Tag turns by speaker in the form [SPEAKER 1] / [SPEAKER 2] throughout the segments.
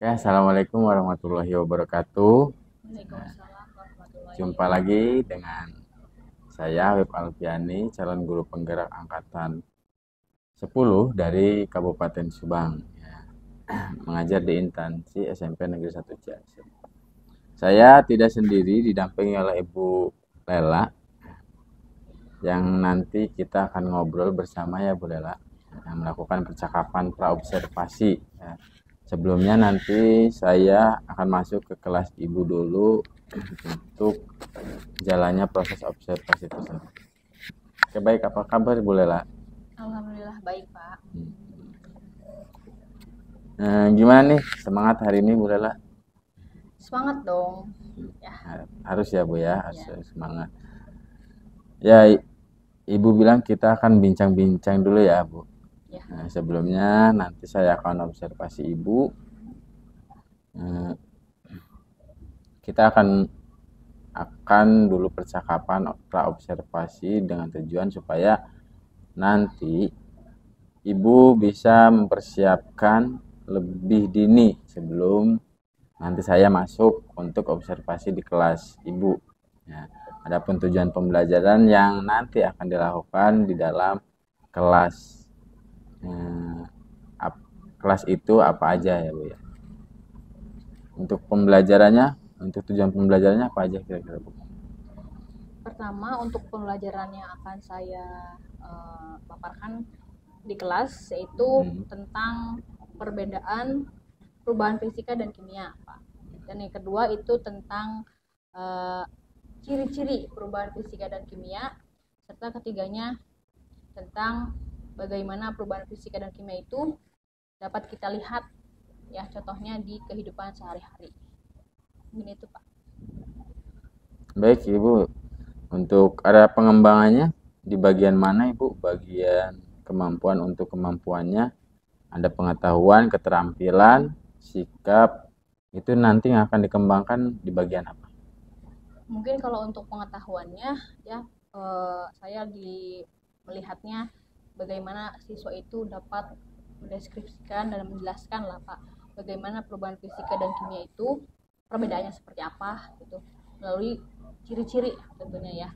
[SPEAKER 1] Oke, Assalamualaikum warahmatullahi wabarakatuh.
[SPEAKER 2] Waalaikumsalam warahmatullahi
[SPEAKER 1] Jumpa
[SPEAKER 2] wabarakatuh.
[SPEAKER 1] lagi dengan saya, Wib Alfiani, calon guru penggerak angkatan 10 dari Kabupaten Subang, ya, mengajar di instansi SMP Negeri 1 Ciasem. Saya tidak sendiri, didampingi oleh Ibu Lela, yang nanti kita akan ngobrol bersama ya Bu Lela, yang melakukan percakapan praobservasi. Ya. Sebelumnya nanti saya akan masuk ke kelas Ibu dulu untuk jalannya proses observasi tersebut. Oke, baik, apa kabar Bu Lela?
[SPEAKER 2] Alhamdulillah baik Pak.
[SPEAKER 1] Gimana nih semangat hari ini Bu Lela?
[SPEAKER 2] Semangat dong. Ya.
[SPEAKER 1] Harus ya Bu ya, harus
[SPEAKER 2] Ya.
[SPEAKER 1] semangat. Ya, Ibu bilang kita akan bincang-bincang dulu ya Bu.
[SPEAKER 2] Ya.
[SPEAKER 1] Sebelumnya nanti saya akan observasi Ibu. Kita akan dulu percakapan praobservasi dengan tujuan supaya nanti Ibu bisa mempersiapkan lebih dini sebelum nanti saya masuk untuk observasi di kelas Ibu. Ya, adapun tujuan pembelajaran yang nanti akan dilakukan di dalam kelas. Kelas itu apa aja ya Bu ya? Untuk pembelajarannya, untuk tujuan pembelajarannya apa aja kira-kira Bu?
[SPEAKER 2] Pertama, untuk pembelajaran yang akan saya paparkan di kelas yaitu tentang perbedaan perubahan fisika dan kimia, Pak. Dan yang kedua itu tentang ciri-ciri perubahan fisika dan kimia, serta ketiganya tentang bagaimana perubahan fisika dan kimia itu dapat kita lihat ya, contohnya di kehidupan sehari-hari. Ini itu Pak.
[SPEAKER 1] Baik Ibu, untuk ada pengembangannya di bagian mana Ibu? Bagian kemampuan, untuk kemampuannya ada pengetahuan, keterampilan, sikap, itu nanti yang akan dikembangkan di bagian apa?
[SPEAKER 2] Mungkin kalau untuk pengetahuannya ya, saya melihatnya bagaimana siswa itu dapat mendeskripsikan dan menjelaskan lah Pak, bagaimana perubahan fisika dan kimia itu perbedaannya seperti apa gitu, melalui ciri-ciri tentunya ya.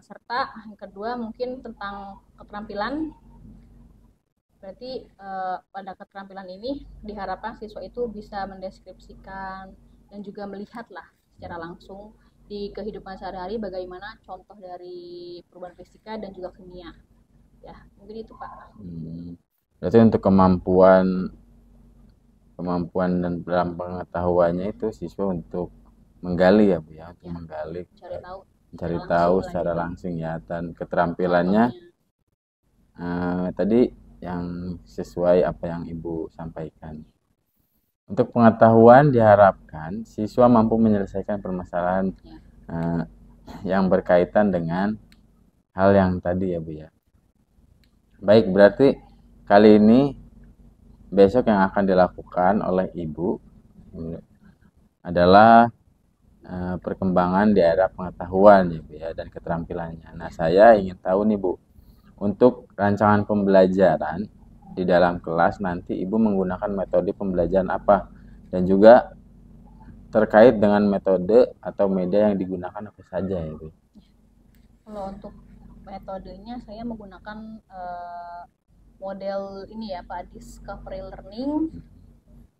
[SPEAKER 2] Serta yang kedua mungkin tentang keterampilan. Berarti pada keterampilan ini diharapkan siswa itu bisa mendeskripsikan dan juga melihatlah secara langsung di kehidupan sehari-hari bagaimana contoh dari perubahan fisika dan juga kimia. Ya, mungkin itu Pak.
[SPEAKER 1] Berarti untuk kemampuan dan dalam pengetahuannya itu siswa untuk menggali ya Bu ya, untuk ya, menggali, mencari tahu secara langsung ya. Dan keterampilannya tadi yang sesuai apa yang Ibu sampaikan. Untuk pengetahuan diharapkan siswa mampu menyelesaikan permasalahan yang berkaitan dengan hal yang tadi ya Bu ya. Baik, berarti kali ini besok yang akan dilakukan oleh Ibu adalah perkembangan di era pengetahuan ya Bu ya, dan keterampilannya. Nah, saya ingin tahu nih Bu, untuk rancangan pembelajaran di dalam kelas nanti Ibu menggunakan metode pembelajaran apa, dan juga terkait dengan metode atau media yang digunakan apa saja ya Bu?
[SPEAKER 2] Kalau untuk metodenya saya menggunakan model ini ya Pak, discovery learning.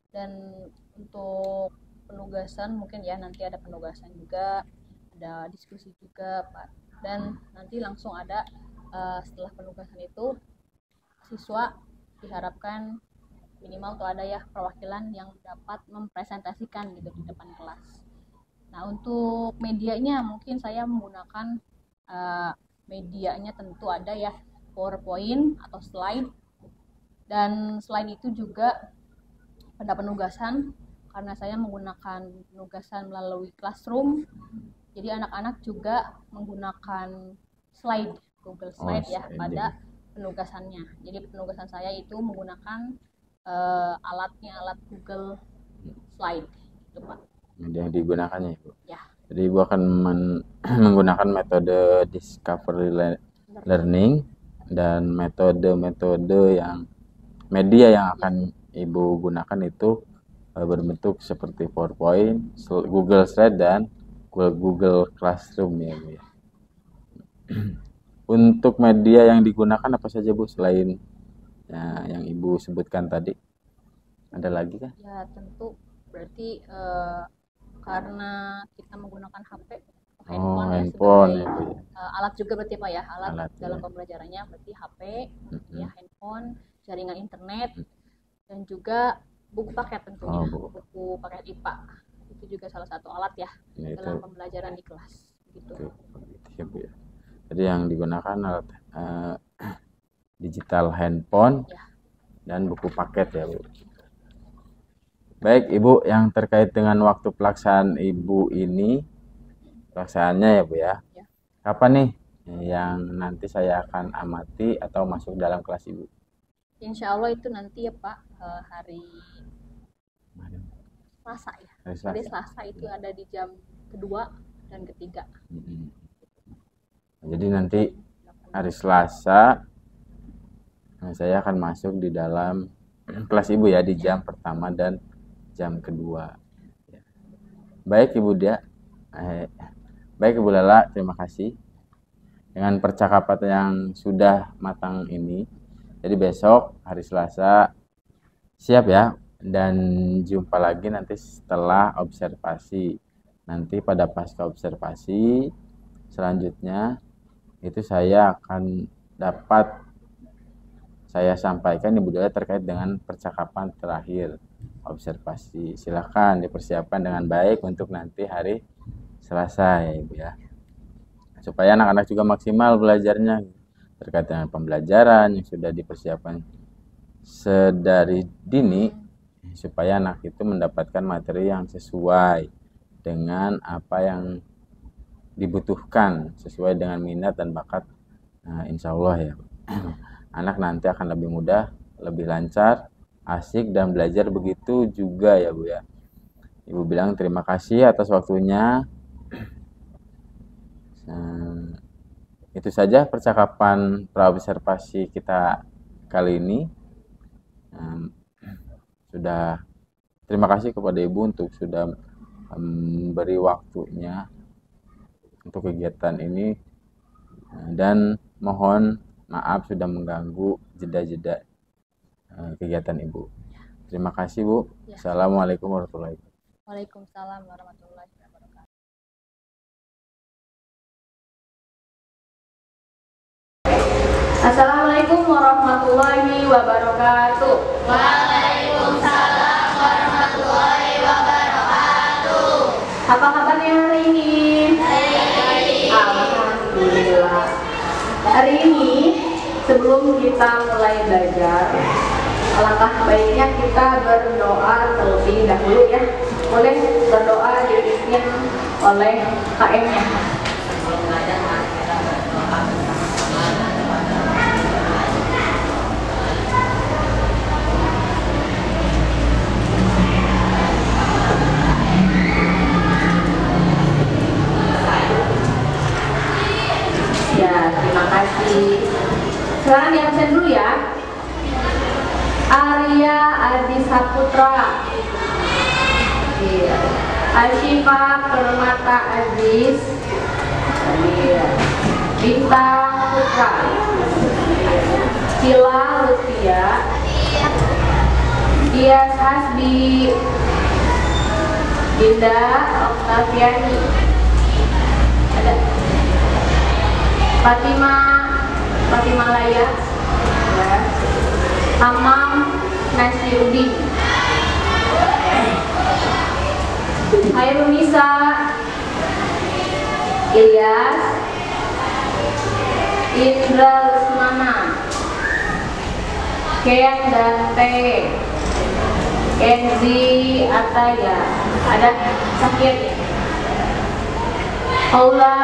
[SPEAKER 2] Dan untuk penugasan mungkin ya nanti ada penugasan juga, ada diskusi juga Pak, dan nanti langsung ada setelah penugasan itu siswa diharapkan minimal tuh ada ya perwakilan yang dapat mempresentasikan gitu di depan kelas. Nah, untuk medianya mungkin saya menggunakan medianya tentu ada ya PowerPoint atau slide, dan selain itu juga pada penugasan karena saya menggunakan penugasan melalui Classroom, jadi anak-anak juga menggunakan slide, Google Slide ya pada penugasannya. Jadi penugasan saya itu menggunakan alat Google Slide itu Pak.
[SPEAKER 1] Yang digunakannya Ibu?
[SPEAKER 2] Ya.
[SPEAKER 1] Jadi Ibu akan menggunakan metode discovery learning dan metode yang media yang akan Ibu gunakan itu berbentuk seperti PowerPoint, Google Slide, dan Google Classroom ya Bu ya. Untuk media yang digunakan apa saja Bu selain yang Ibu sebutkan tadi? Ada lagi kah?
[SPEAKER 2] Ya tentu berarti karena kita menggunakan HP, handphone ya
[SPEAKER 1] handphone
[SPEAKER 2] sebagai
[SPEAKER 1] ya Bu ya.
[SPEAKER 2] alat juga berarti Pak ya, alat dalam
[SPEAKER 1] ya.
[SPEAKER 2] pembelajarannya berarti HP, ya handphone, jaringan internet, dan juga buku paket tentunya, buku paket IPA itu juga salah satu alat ya dalam pembelajaran di kelas gitu.
[SPEAKER 1] Ya Bu ya. Jadi yang digunakan alat digital handphone ya, dan buku paket ya Bu. Baik Ibu, yang terkait dengan waktu pelaksanaan Ibu ini, pelaksanaannya ya Bu ya, kapan nih yang nanti saya akan amati atau masuk dalam kelas Ibu?
[SPEAKER 2] Insya Allah itu nanti ya Pak, hari Selasa ya. Hari Selasa itu ada di jam kedua dan ketiga.
[SPEAKER 1] Jadi nanti hari Selasa saya akan masuk di dalam kelas Ibu ya, di jam pertama dan jam kedua. Baik Ibu Dia, baik Ibu Lala, terima kasih dengan percakapan yang sudah matang ini. Jadi besok hari Selasa siap ya, dan jumpa lagi nanti setelah observasi. Nanti pada pasca observasi selanjutnya itu saya akan dapat saya sampaikan Ibu Dia terkait dengan percakapan terakhir observasi. Silahkan dipersiapkan dengan baik untuk nanti hari Selasa ya Ibu ya, supaya anak-anak juga maksimal belajarnya terkait dengan pembelajaran yang sudah dipersiapkan sedari dini, supaya anak itu mendapatkan materi yang sesuai dengan apa yang dibutuhkan, sesuai dengan minat dan bakat. Nah, insya Allah ya anak nanti akan lebih mudah, lebih lancar, asik, dan belajar begitu juga ya Bu ya. Ibu bilang terima kasih atas waktunya. Itu saja percakapan praobservasi kita kali ini. Sudah terima kasih kepada Ibu untuk sudah memberi waktunya untuk kegiatan ini, dan mohon maaf sudah mengganggu jeda-jeda kegiatan Ibu. Terima kasih Bu. Ya. Assalamualaikum warahmatullahi wabarakatuh.
[SPEAKER 2] Waalaikumsalam warahmatullahi wabarakatuh.
[SPEAKER 3] Assalamualaikum warahmatullahi wabarakatuh.
[SPEAKER 4] Waalaikumsalam warahmatullahi wabarakatuh.
[SPEAKER 3] Apa kabarnya hari ini?
[SPEAKER 4] Baik.
[SPEAKER 3] Alhamdulillah. Hari ini sebelum kita mulai belajar, alangkah baiknya kita berdoa terlebih dahulu ya. Boleh berdoa dipimpin oleh KM-nya. Ya, terima kasih. Sekarang di absen dulu ya. Arya Adi Saputra, iya. Ashifa Permata Aziz, iya. Bintang Putra, Cila Lutfia, Dias Hasbi, Dinda Oktaviani, ada Fatima Laya, ya. Amam Nasiruddin, Hairunisa, Ilyas, Indra Lesmana, Ken Dante, Kenzi Ataya, ada sakit, Paula,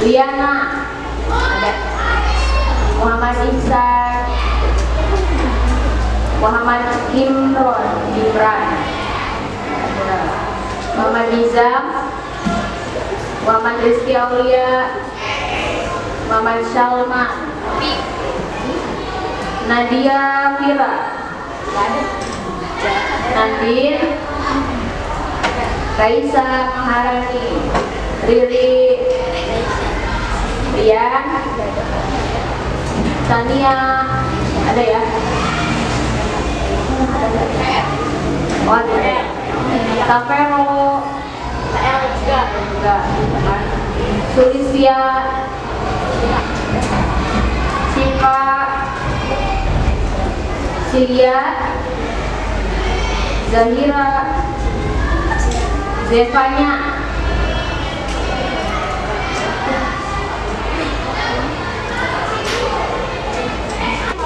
[SPEAKER 3] Liana, ada Muhammad Ihsan, Muhammad Imron Gibran, Muhammad Nizam, Muhammad Rizky Aulia, Muhammad Salman, Nadia Mira, Nandin, Raisa Maharani, Riri, Rian, Tania, ada ya? Oh, ada. Kavero, juga. Sulistia, Siva, Silia, Zahira, Zevanya,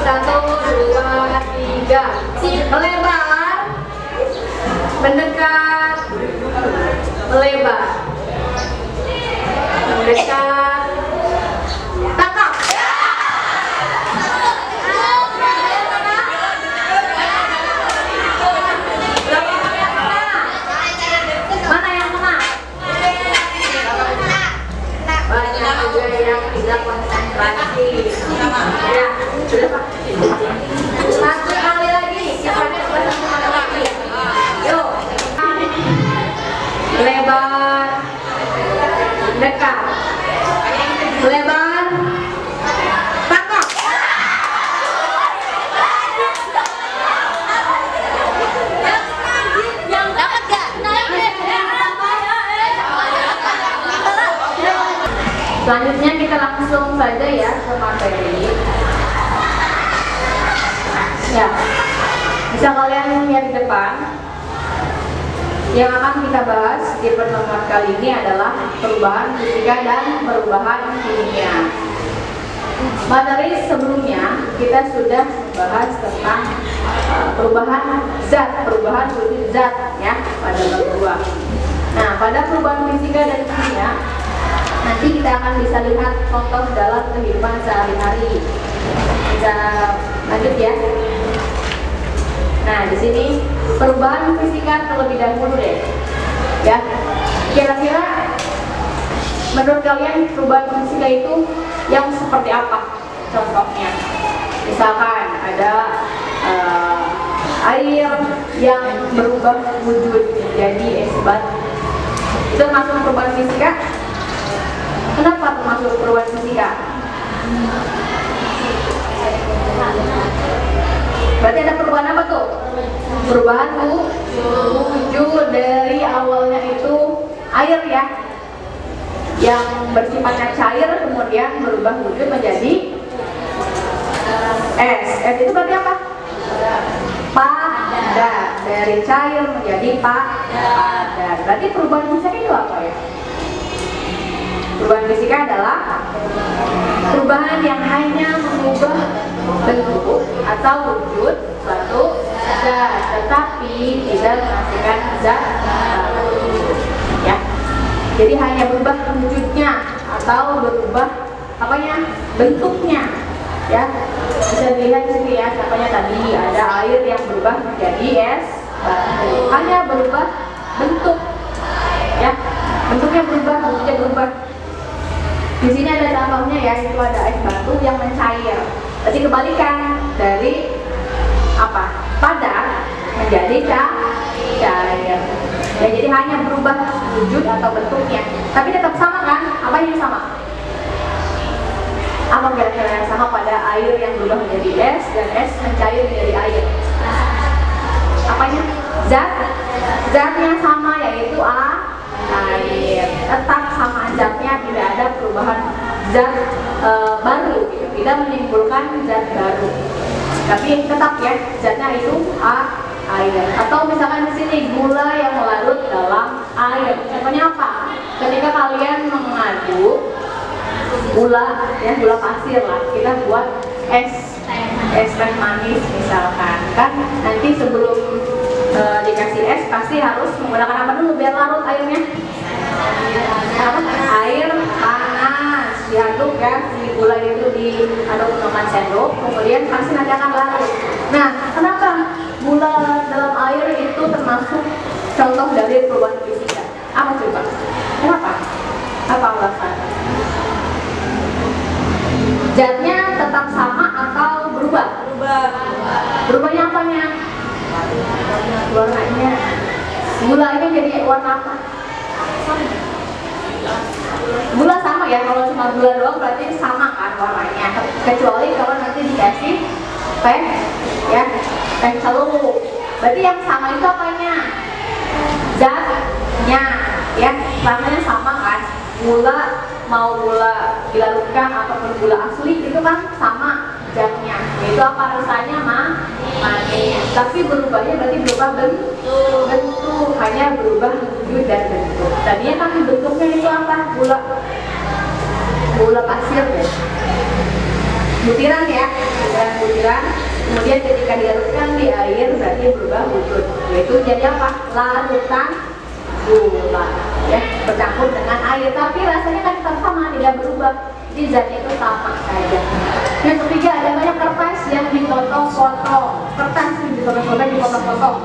[SPEAKER 3] satu, dua, tiga, melebar, mendekat, melebar, mendekat, tangkap. Mana yang menang? Banyak juga yang tidak konsentrasi. Ya, sudah Pak. Satu kali lagi, siapanya satu kali lagi. Yuk. Lebar, dekat, lebar, tangkap.
[SPEAKER 4] Yang dapat gak?
[SPEAKER 3] Selanjutnya kita langsung saja ya ke materi. Ya, bisa kalian lihat di depan. Yang akan kita bahas di pertemuan kali ini adalah perubahan fisika dan perubahan kimia. Materi sebelumnya kita sudah membahas tentang perubahan zat, perubahan wujud zat ya pada bab 2. Nah, pada perubahan fisika dan kimia nanti kita akan bisa lihat contoh dalam kehidupan sehari-hari. Bisa lanjut ya. Nah, di sini perubahan fisika terlebih dahulu deh. Ya. Kira-kira menurut kalian perubahan fisika itu yang seperti apa? Contohnya, misalkan ada air yang berubah wujud menjadi es batu. Itu masuk perubahan fisika? Kenapa termasuk perubahan fisika? Berarti ada perubahan apa tuh? Perubahan wujud dari awalnya itu air ya, yang bersifatnya cair kemudian berubah wujud menjadi es. Es itu berarti apa? Padat. Dari cair menjadi padat. Berarti perubahan fisika itu apa ya? Perubahan fisika adalah perubahan yang hanya mengubah bentuk atau wujud suatu zat, tetapi tidak menghasilkan zat baru. Ya, jadi hanya berubah wujudnya atau berubah apanya, bentuknya. Ya, bisa dilihat di sini ya, contohnya tadi ada air yang berubah menjadi es batu, hanya berubah bentuk. Ya, bentuknya berubah, wujudnya berubah. Di sini ada contohnya ya, itu ada es batu yang mencair. Jadi kebalikan dari apa? Padat menjadi cair. Ya, jadi hanya berubah wujud atau bentuknya, tapi tetap sama kan? Apa yang sama? Apa kira-kira yang sama pada air yang berubah menjadi es dan es mencair menjadi air? Apanya? Zatnya sama, yaitu air. Tetap sama zatnya, tidak ada perubahan zat baru gitu. Tidak menimbulkan zat baru, tapi tetap ya zatnya itu air. Atau misalkan di sini gula yang larut dalam air. Contohnya apa? Ketika kalian mengaduk gula ya, gula pasir lah, kita buat es teh manis misalkan kan, nanti sebelum dikasih es pasti harus menggunakan apa dulu biar larut airnya? Air panas, diaduk ya, si gula itu diaduk menggunakan sendok, kemudian pasti nanti akan larut. Nah, kenapa gula dalam air itu termasuk contoh dari perubahan fisika? Apa coba? Kenapa? Apa alasan? Zatnya tetap sama atau berubah? Berubahnya apanya? Warnanya. Gulanya jadi warna apa? Gula sama ya, kalau cuma gula doang berarti sama kan warnanya. Kecuali kalau nanti dikasih teh, ya, teh celup. Berarti yang sama itu apanya? Zatnya, ya, warnanya sama kan. Gula mau gula dilarutkan ataupun gula asli itu kan sama zatnya. Itu apa rasanya manis. Tapi berubahnya berarti berubah bentuk, hanya berubah wujud dan bentuk. Tadinya kan bentuknya itu apa? Gula pasir ya. Butiran ya, butiran. Kemudian ketika dilarutkan di air berarti berubah wujud. Yaitu jadi apa? Larutan gula ya, bercampur dengan air, tapi rasanya kan tetap sama, tidak berubah. Jadi zatnya itu sama saja. Yang ketiga, ada banyak kertas yang dipotong-potong. Kertas yang dipotong-potong.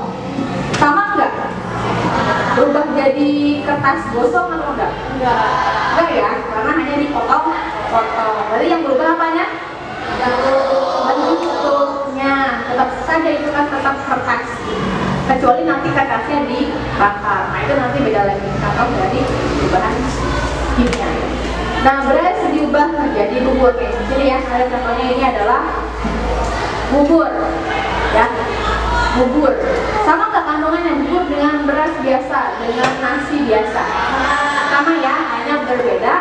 [SPEAKER 3] Sama enggak? Berubah jadi kertas gosong atau enggak? Enggak ya, karena hanya dipotong-potong. Berarti yang berubah apanya? Bentuknya. Tetap saja itu kan tetap kertas. Kecuali nanti kertasnya dibakar. Nah itu nanti beda lagi kalau dari perubahan kimia. Nah beras diubah menjadi bubur. Oke, di sini ya ada contohnya, ini adalah bubur, ya, bubur. Sama nggak kandungannya bubur dengan beras biasa, dengan nasi biasa? Sama ya, hanya berbeda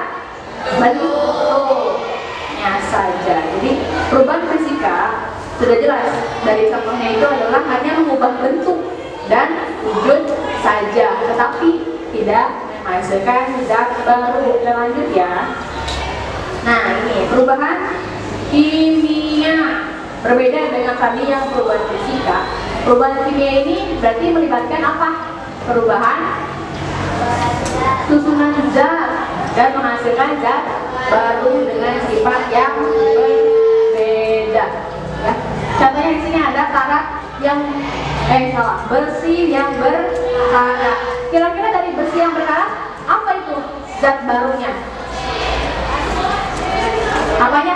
[SPEAKER 3] bentuknya saja. Jadi perubahan fisika sudah jelas dari contohnya itu adalah hanya mengubah bentuk dan wujud saja, tetapi tidak menghasilkan zat baru. Kita lanjut ya. Nah ini perubahan kimia berbeda dengan tadi yang perubahan fisika. Perubahan kimia ini berarti melibatkan apa? Perubahan susunan zat dan menghasilkan zat baru dengan sifat yang berbeda. Ya. Contohnya di sini ada karat yang besi yang berkarat. Kira-kira dari besi yang berkarat apa itu zat barunya? Apanya?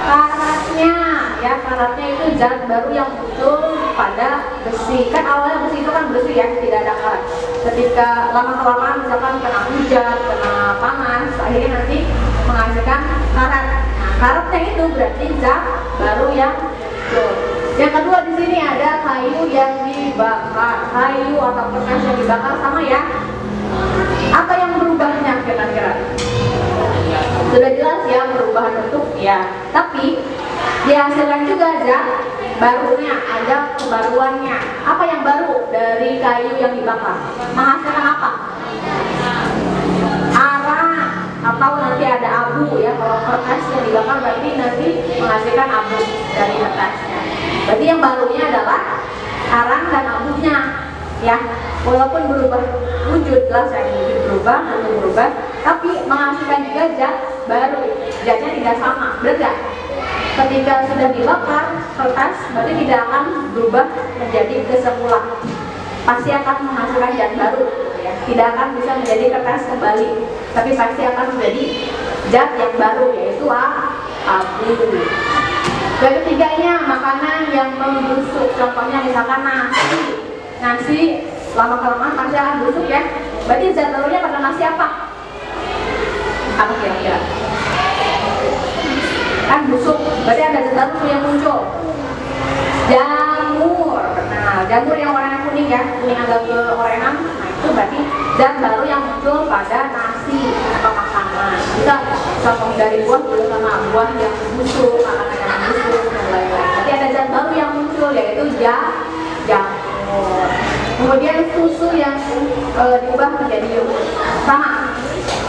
[SPEAKER 3] Karatnya, ya, karatnya itu zat baru yang muncul pada besi. Kan awalnya besi itu kan bersih ya, tidak ada karat. Ketika lama-kelamaan misalkan kena hujan, kena panas, akhirnya nanti menghasilkan karat. Nah, karatnya itu berarti zat baru yang muncul. Yang kedua di sini ada kayu yang dibakar. Kayu atau kertas yang dibakar sama ya. Apa yang berubahnya kira-kira? Sudah jelas ya, perubahan bentuk ya. Tapi dihasilkan juga zat barunya, ada kebaruannya. Apa yang baru dari kayu yang dibakar? Menghasilkan apa? Arang, atau nanti ada abu ya. Kalau kertas yang dibakar berarti nanti menghasilkan abu dari kertasnya. Berarti yang barunya adalah arang dan abunya ya. Walaupun berubah wujud, jelas yang wujud berubah, bentuk berubah, tapi menghasilkan juga zat baru. Zatnya tidak sama, benar nggak? Ketika sudah dibakar kertas, berarti tidak akan berubah menjadi ke semula. Pasti akan menghasilkan zat baru, ya. Tidak akan bisa menjadi kertas kembali, tapi pasti akan menjadi zat yang baru, yaitu abu. Yang ketiganya, makanan yang membusuk. Contohnya misalkan nasi lama-kelamaan pasti akan busuk ya. Berarti zat barunya pada nasi apa? Apa kira-kira? Kan busuk, berarti ada zat baru yang muncul. Jamur. Nah, jamur yang warnanya kuning ya, kuning agak ke orenan. Nah, itu berarti zat baru yang muncul pada nasi atau makanan. Bisa contoh dari buah juga sama buah yang busuk, makanan yang busuk dan lain-lain. Berarti ada zat baru yang muncul, yaitu jamur. Kemudian susu yang diubah menjadi yogurt. Sama.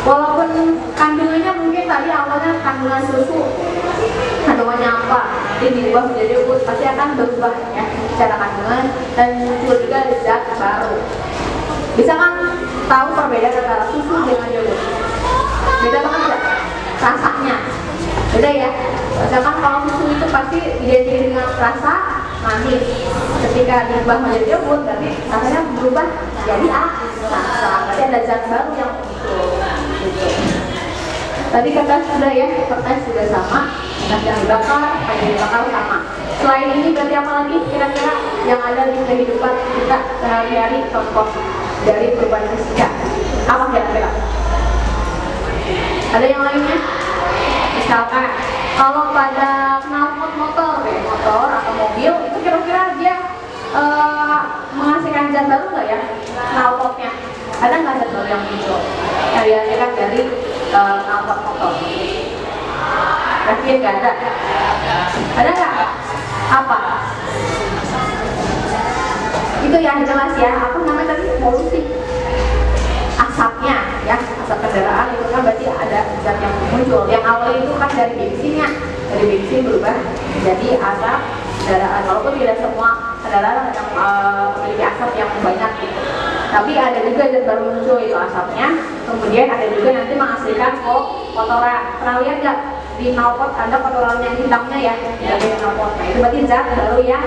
[SPEAKER 3] Walaupun kandungannya mungkin tadi awalnya kandungan susu, kandungannya apa, jadi diubah menjadi yogurt, pasti akan berubah ya secara kandungan dan muncul juga zat baru. Bisa kan tahu perbedaan antara susu dengan yogurt? Beda banget nggak? Rasanya beda ya. Misalkan kalau susu itu pasti identik dengan rasa manis. Ketika diubah menjadi yogurt, berarti rasanya berubah jadi rasa. Berarti ada zat baru yang muncul. Tadi kertas sudah ya, kertas sudah sama. Nah, yang dibakar, hanya dibakar sama. Selain ini berarti apa lagi kira-kira yang ada di kehidupan kita sehari-hari, contoh dari perubahan fisika? Apa kira-kira? Ada yang lainnya? Misalkan kalau pada knalpot motor, motor atau mobil, itu kira-kira dia menghasilkan zat baru nggak ya knalpotnya? Ada nggak zat baru yang muncul yang dihasilkan dari knalpot motor? Yakin nggak ada? Ada nggak? Apa? Itu yang jelas ya. Apa namanya tadi? Polusi. Asapnya ya, asap kendaraan itu kan berarti ada zat yang muncul. Yang awalnya itu kan dari bensinnya, dari bensin berubah jadi asap kendaraan. Walaupun tidak semua kendaraan yang memiliki asap yang banyak gitu, tapi ada juga zat baru muncul itu asapnya. Kemudian ada juga nanti menghasilkan kotoran. Pernah lihat nggak di knalpot ada kotoran yang hitamnya ya dari knalpot? Nah itu berarti zat baru yang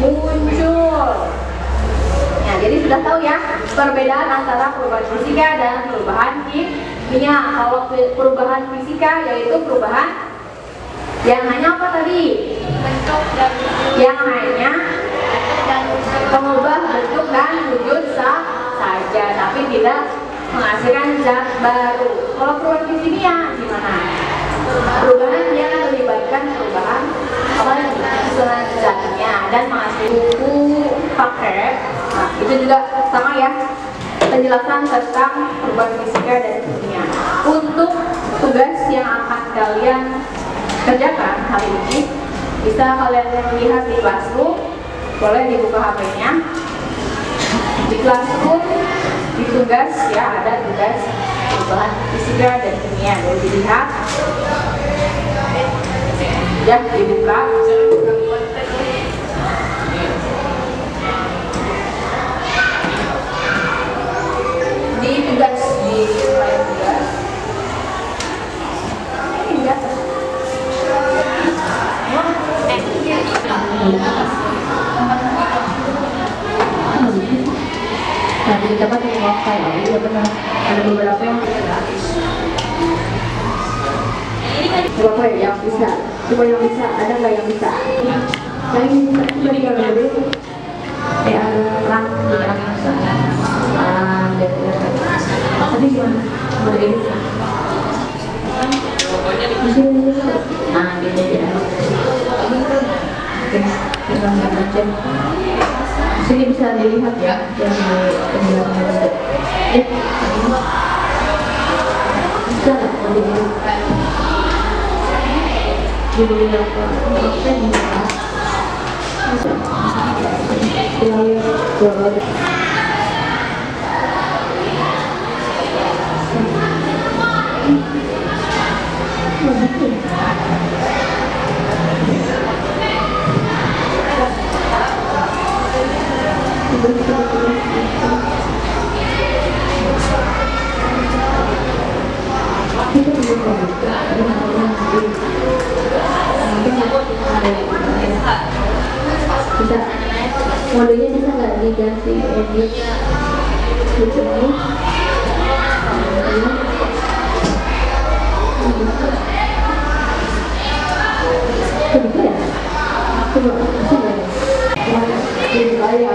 [SPEAKER 3] muncul. Nah, jadi sudah tahu ya perbedaan antara perubahan fisika dan perubahan kimia. Kalau perubahan fisika yaitu perubahan yang hanya apa tadi?
[SPEAKER 4] Bentuk dan wujud.
[SPEAKER 3] Yang hanya
[SPEAKER 4] Dan
[SPEAKER 3] mengubah bentuk dan wujud saja, tapi tidak menghasilkan zat baru. Kalau perubahan kimia gimana? Perubahan yang melibatkan perubahan apa susunan zatnya dan menghasilkan buku paket. Nah, itu juga sama ya, penjelasan tentang perubahan fisika dan kimia. Untuk tugas yang akan kalian kerjakan hari ini, bisa kalian lihat di Classroom, boleh dibuka HP-nya. Di Classroom, di tugas ya, ada tugas perubahan fisika dan kimia, boleh dilihat. Ya, dibuka. Di tugas, di layar tugas. Ini enggak. Nah, kita pakai wifi, iya benar. Ada beberapa yang berapa yang bisa? Coba yang bisa, ada nggak yang bisa? Yang bisa, coba dia dulu. Terang, tadi gimana? Boleh ini? Nah, gitu ya. Oke, kita baca. Sini bisa dilihat ya yang penjelasan itu. Bisa nggak mau dilihat? Dilihat apa? Bisa modenya bisa nggak diganti edit gitu ini? Begitu ya? Coba bisa nggak ya? Ini layar.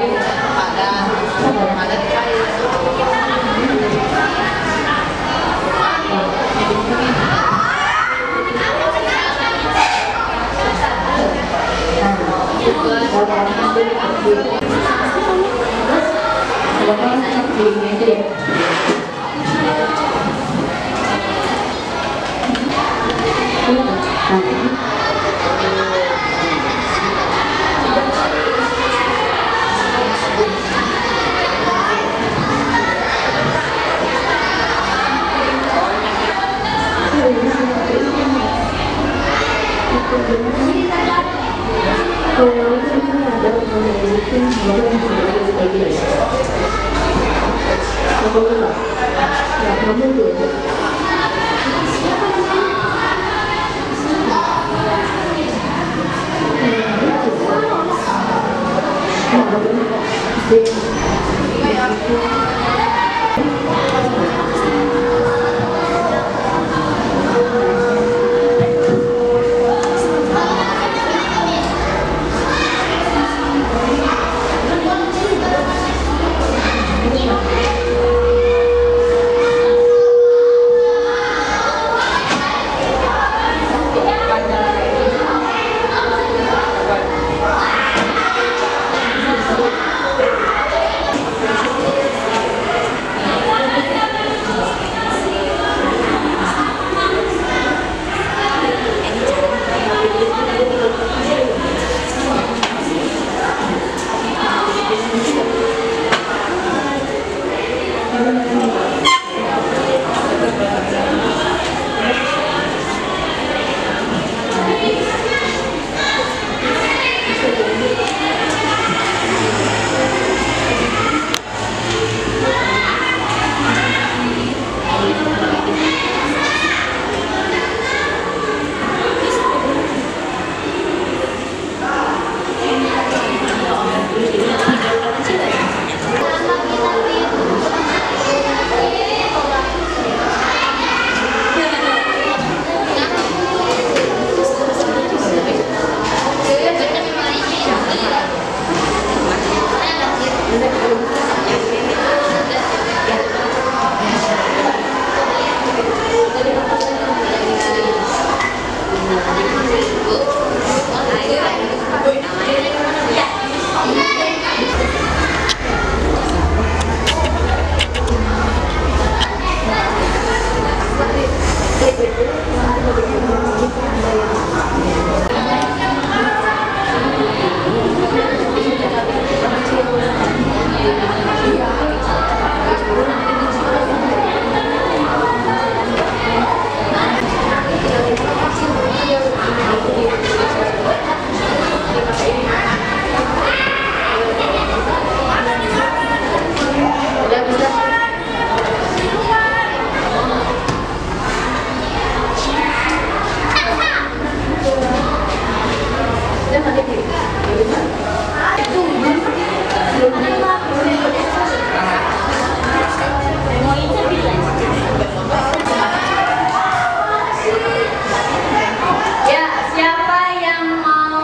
[SPEAKER 3] Ya, siapa yang mau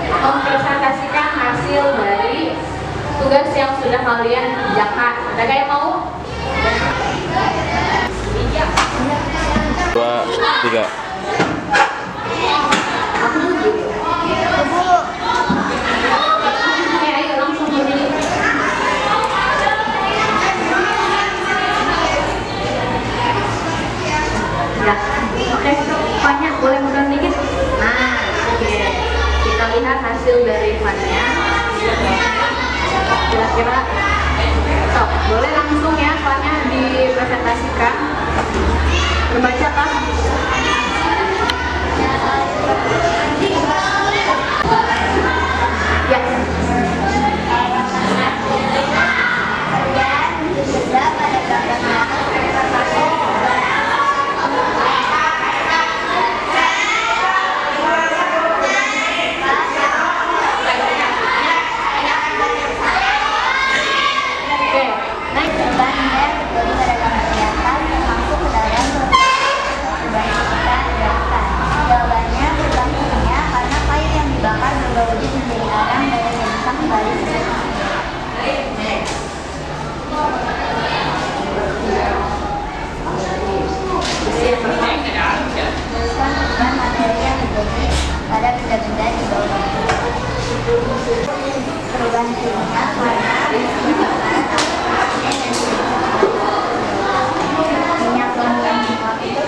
[SPEAKER 3] mempresentasikan hasil dari tugas yang sudah kalian kerjakan? Ada yang mau?
[SPEAKER 1] 2, 3.
[SPEAKER 3] Aku dulu. Oke, ayo langsung berdiri. Ya, oke, Fanya boleh mundur dikit. Nah, oke, kita lihat hasil dari Fanya. Kira-kira, sok, boleh langsung ya Fanya dipresentasikan. Terbaca kan? Ya. Oke, naik.
[SPEAKER 4] Jawabannya perubahan kimia karena kayu yang dibakar berbau menjadi arang dan bisa kembali bukan materi yang dibentuk pada benda-benda di bawah. Perubahan kimia karena minyak wangi yang dibuat itu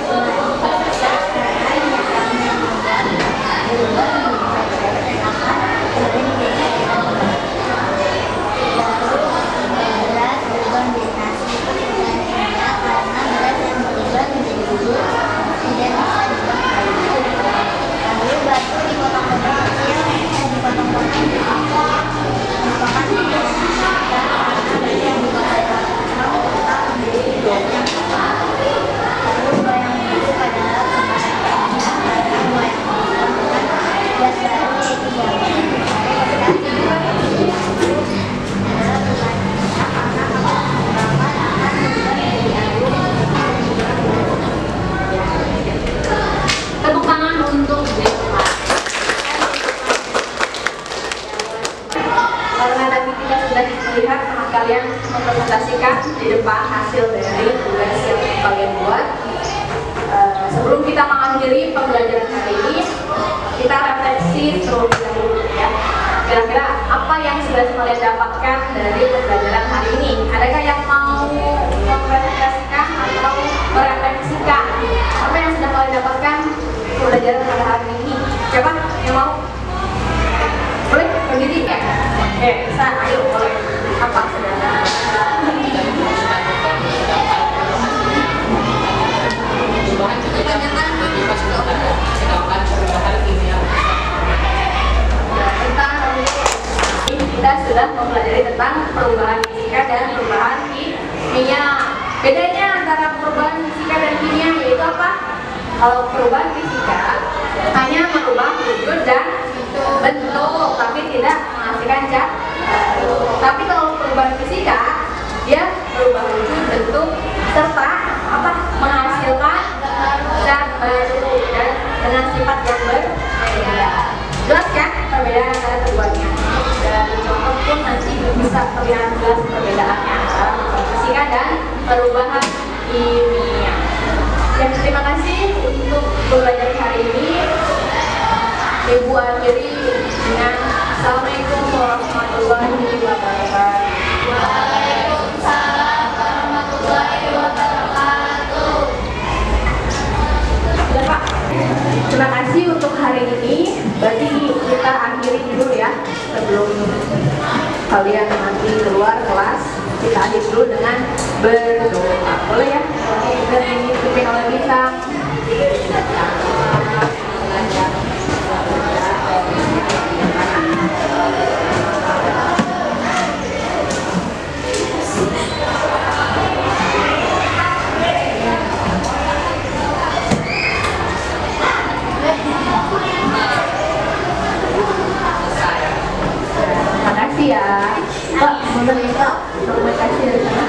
[SPEAKER 3] Tepuk tangan untuk Jepang. Karena tadi kita sudah melihat sama kalian mempresentasikan di depan hasil dari tugas yang kalian buat. Sebelum kita mengakhiri pembelajaran hari ini, kita refleksi terlebih dahulu ya. Kira-kira apa yang sudah kalian dapatkan dari pembelajaran hari ini? Adakah yang mau mempresentasikan atau merefleksikan apa yang sudah kalian dapatkan pembelajaran pada hari ini? Siapa yang mau? Boleh berdiri ya? Oke, bisa. Ayo boleh. Apa sudah? Kita sudah mempelajari tentang perubahan fisika dan perubahan kimia. Bedanya antara perubahan fisika dan kimia yaitu apa? Kalau perubahan fisika hanya merubah wujud dan bentuk, tapi tidak menghasilkan zat baru. Tapi kalau perubahan fisika dia berubah wujud, bentuk, serta apa? Menghasilkan zat baru dan dengan sifat yang berbeda. Jelas kan perbedaan antara keduanya? Dan contoh pun nanti bisa terlihat jelas perbedaannya antara perubahan fisika dan perubahan kimia. Ya, terima kasih untuk pembelajaran hari ini. Ibu akhiri dengan Assalamualaikum warahmatullahi wabarakatuh.
[SPEAKER 4] Waalaikumsalam warahmatullahi wabarakatuh.
[SPEAKER 3] Ya Pak, terima kasih untuk hari ini. Berarti kita akhiri dulu ya, sebelum kalian nanti keluar kelas. Kita akhiri dulu dengan berdoa. Boleh ya? Dan ditutupin oleh Bintang. Terima kasih ya. Pak, boleh minta dokumentasi dari sana?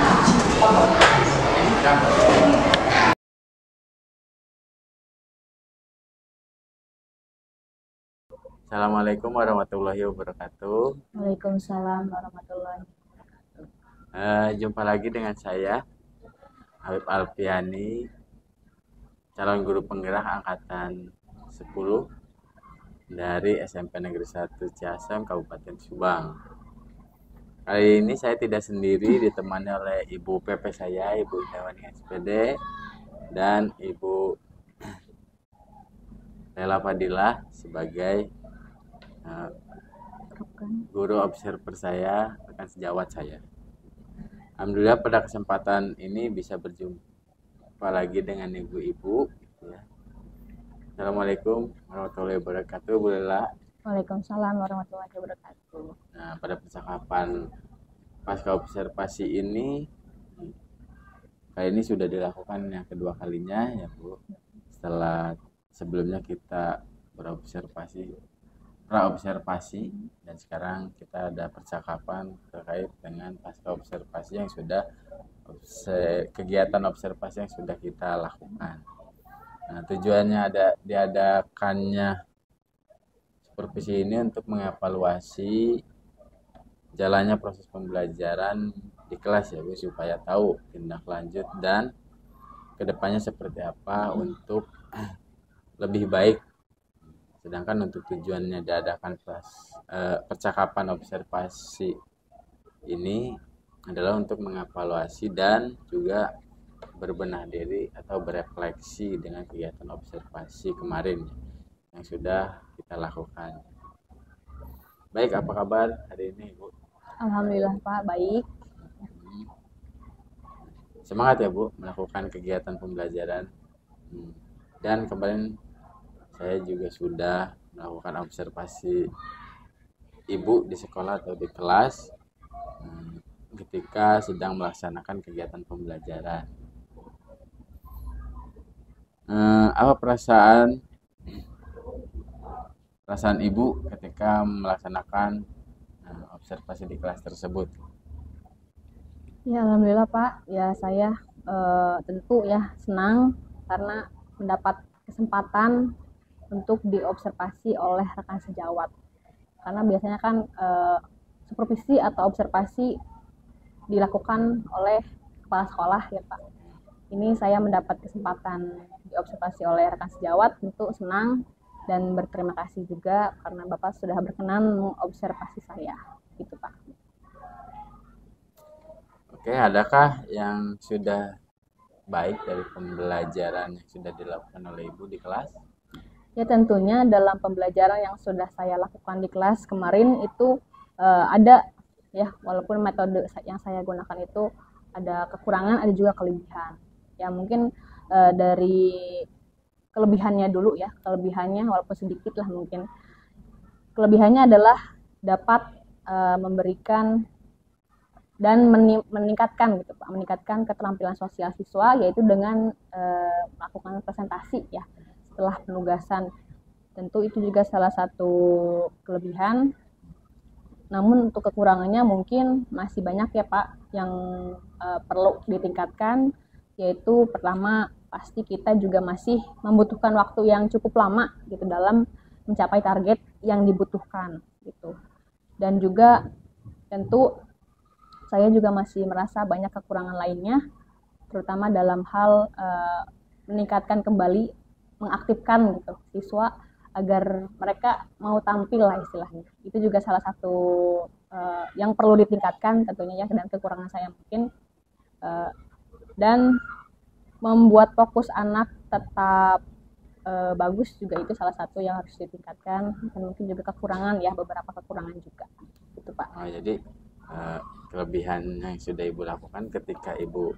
[SPEAKER 1] Assalamualaikum warahmatullahi wabarakatuh.
[SPEAKER 2] Waalaikumsalam warahmatullahi
[SPEAKER 1] Jumpa lagi dengan saya, Habib Alfiani, calon guru penggerak angkatan 10 dari SMP Negeri 1 Ciasem, Kabupaten Subang. Kali ini saya tidak sendiri, ditemani oleh Ibu PP saya, Ibu Indawani SPD, dan Ibu Lela Fadilah sebagai guru observer saya, rekan sejawat saya. Alhamdulillah pada kesempatan ini bisa berjumpa lagi dengan ibu-ibu. Ya. Assalamualaikum warahmatullahi wabarakatuh, Bu Lela.
[SPEAKER 2] Waalaikumsalam warahmatullahi wabarakatuh.
[SPEAKER 1] Nah, pada percakapan pasca observasi ini, kali ini sudah dilakukan yang kedua kalinya ya Bu. Setelah sebelumnya kita praobservasi dan sekarang kita ada percakapan terkait dengan pasca observasi yang sudah kegiatan observasi yang sudah kita lakukan. Nah, tujuannya diadakannya supervisi ini untuk mengevaluasi jalannya proses pembelajaran di kelas ya Bu, supaya tahu tindak lanjut dan kedepannya seperti apa untuk lebih baik. Sedangkan untuk tujuannya diadakan percakapan observasi ini adalah untuk mengevaluasi dan juga berbenah diri atau berefleksi dengan kegiatan observasi kemarin yang sudah kita lakukan. Baik, apa kabar hari ini Bu?
[SPEAKER 2] Alhamdulillah Pak, baik.
[SPEAKER 1] Semangat ya Bu melakukan kegiatan pembelajaran. Dan kemarin saya juga sudah melakukan observasi ibu di sekolah atau di kelas ketika sedang melaksanakan kegiatan pembelajaran. Apa perasaan ibu ketika melaksanakan observasi di kelas tersebut?
[SPEAKER 2] Ya, alhamdulillah Pak. Ya, saya tentu ya senang karena mendapat kesempatan untuk diobservasi oleh rekan sejawat. Karena biasanya kan supervisi atau observasi dilakukan oleh kepala sekolah ya Pak. Ini saya mendapat kesempatan diobservasi oleh rekan sejawat, tentu senang dan berterima kasih juga karena Bapak sudah berkenan mengobservasi saya. Gitu Pak.
[SPEAKER 1] Oke, adakah yang sudah baik dari pembelajaran yang sudah dilakukan oleh Ibu di kelas?
[SPEAKER 2] Ya, tentunya dalam pembelajaran yang sudah saya lakukan di kelas kemarin itu ada ya, walaupun metode yang saya gunakan itu ada kekurangan, ada juga kelebihan. Ya, mungkin dari kelebihannya dulu ya, kelebihannya walaupun sedikit lah mungkin. Kelebihannya adalah dapat memberikan dan meningkatkan gitu Pak, meningkatkan keterampilan sosial siswa, yaitu dengan melakukan presentasi ya setelah penugasan. Tentu itu juga salah satu kelebihan. Namun untuk kekurangannya mungkin masih banyak ya Pak yang perlu ditingkatkan, yaitu pertama pasti kita juga masih membutuhkan waktu yang cukup lama gitu dalam mencapai target yang dibutuhkan gitu. Dan juga tentu saya juga masih merasa banyak kekurangan lainnya, terutama dalam hal meningkatkan kembali, mengaktifkan gitu siswa agar mereka mau tampil lah istilahnya. Itu juga salah satu yang perlu ditingkatkan tentunya ya, dan kekurangan saya mungkin dan membuat fokus anak tetap bagus juga itu salah satu yang harus ditingkatkan, dan mungkin juga kekurangan ya, beberapa kekurangan juga gitu Pak.
[SPEAKER 1] Oh, jadi kelebihan yang sudah Ibu lakukan ketika Ibu